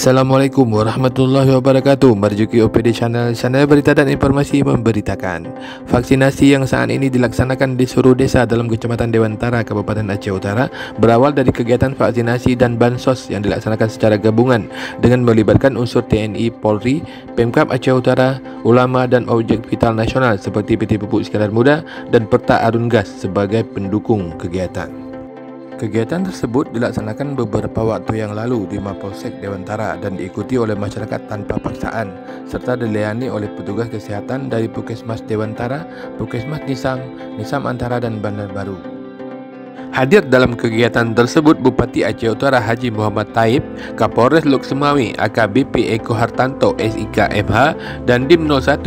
Assalamualaikum warahmatullahi wabarakatuh. Merjuki OPD Channel berita dan informasi memberitakan vaksinasi yang saat ini dilaksanakan di seluruh desa dalam Kecamatan Dewantara, Kabupaten Aceh Utara berawal dari kegiatan vaksinasi dan bansos yang dilaksanakan secara gabungan dengan melibatkan unsur TNI, Polri, Pemkab Aceh Utara, ulama dan objek vital nasional seperti PT Pupuk Iskandar Muda dan Perta Arun Gas sebagai pendukung kegiatan. Kegiatan tersebut dilaksanakan beberapa waktu yang lalu di Mapolsek Dewantara dan diikuti oleh masyarakat tanpa paksaan serta dilayani oleh petugas kesehatan dari Puskesmas Dewantara, Puskesmas Nisam Antara dan Bandar Baru. Hadir dalam kegiatan tersebut Bupati Aceh Utara Haji Muhammad Taib, Kapolres Luk Semawi AKBP Eko Hartanto SIK MH dan Dim 0103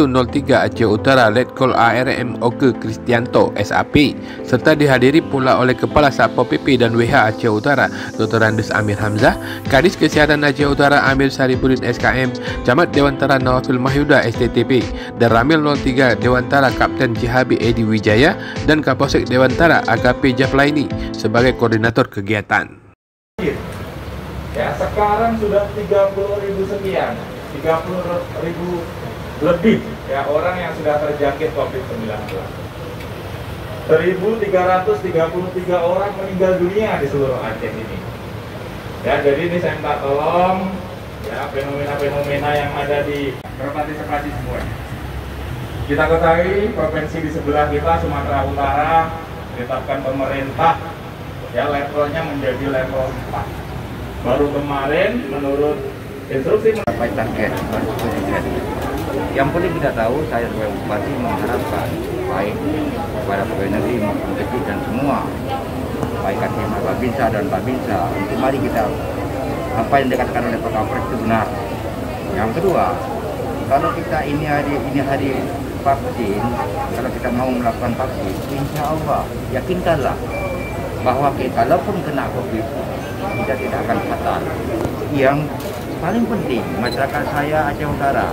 Aceh Utara Letkol ARM Oke Kristianto SAP, serta dihadiri pula oleh Kepala Satpol PP dan WH Aceh Utara Dr. Andes Amir Hamzah, Kadis Kesehatan Aceh Utara Amir Saripudin SKM, Camat Dewantara Nawafil Mahyuda STTP, dan Ramil 03 Dewantara Kapten Cihabi Edi Wijaya dan Kapolsek Dewantara AKP Jaflaini sebagai koordinator kegiatan. Ya, sekarang sudah 30.000 sekian, 30.000 lebih ya orang yang sudah terjangkit COVID-19. 1.333 orang meninggal dunia di seluruh Aceh ini. Ya, jadi ini saya minta tolong ya fenomena-fenomena yang ada di partisipasi semuanya. Kita ketahui provinsi di sebelah kita Sumatera Utara ditetapkan pemerintah ya levelnya menjadi level 4. Baru kemarin menurut instruksi mencapai target yang paling kita tahu, saya sebagai bupati mengharapkan baik kepada pegawai negeri maupun kecil dan semua baik Kakima, Babinsa dan Babinsa untuk mari kita apa yang dikatakan oleh Pak Kapolres itu benar. Yang kedua, kalau kita ini hari vaksin, kalau kita mau melakukan vaksin, insya Allah yakinkanlah bahwa kita walaupun kena COVID kita tidak akan fatal. Yang paling penting masyarakat saya Aceh Utara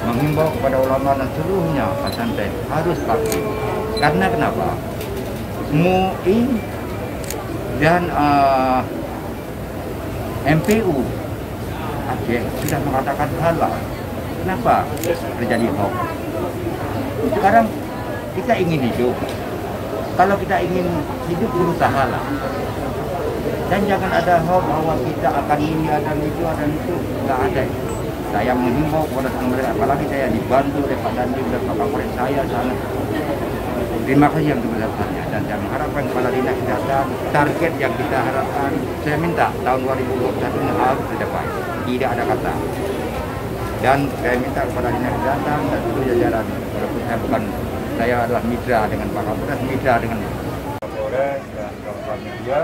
menghimbau kepada ulama dan seluruhnya pesantren harus vaksin. Karena kenapa? MUI dan MPU Aceh sudah mengatakan halal. Kenapa terjadi hoax? Sekarang kita ingin hidup. Kalau kita ingin hidup berusahalah. Dan jangan ada hoax bahwa kita akan ini, ada itu, nggak ada. Saya menghimbau kepada pemerintah, apalagi saya dibantu oleh Pak Dandim dan Pak Kapolres saya sangat. Terima kasih yang sebesar-besarnya dan saya mengharapkan Kepala Dinas Kesehatan target yang kita harapkan, saya minta tahun 2021 ini harus dicapai. Tidak ada kata. Dan saya minta kepada Dinas Kesehatan dan seluruh jajaran, walaupun saya adalah mitra dengan Pak Kapolres, mitra dengan Kapolres dan kawan-kawan media.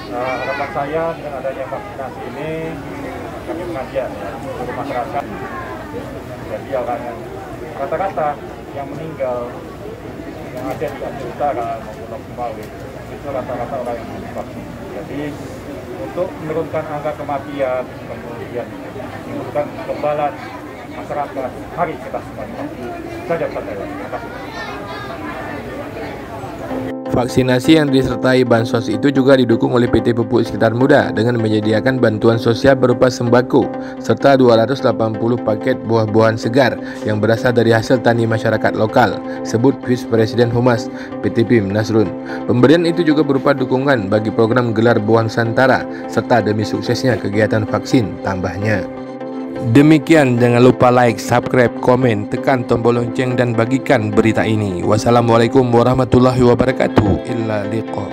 Harapan saya dengan adanya vaksinasi ini kami mengajak ya, seluruh masyarakat. Jadi orang yang kata-kata yang meninggal yang ada di Aceh Utara maupun Lok Semawi itu rata-rata orang yang divaksin. Jadi untuk menurunkan angka kematian, kemudian menurunkan kekebalan masyarakat, mari kita semua divaksin. Saja saya. Terima kasih. Vaksinasi yang disertai bansos itu juga didukung oleh PT Pupuk Iskandar Muda dengan menyediakan bantuan sosial berupa sembako serta 280 paket buah-buahan segar yang berasal dari hasil tani masyarakat lokal, sebut Vice Presiden Humas PT PIM Nasrun. Pemberian itu juga berupa dukungan bagi program Gelar Buah Nusantara serta demi suksesnya kegiatan vaksin tambahnya. Demikian, jangan lupa like, subscribe, komen, tekan tombol lonceng dan bagikan berita ini. Wassalamualaikum warahmatullahi wabarakatuh. Illa liqa.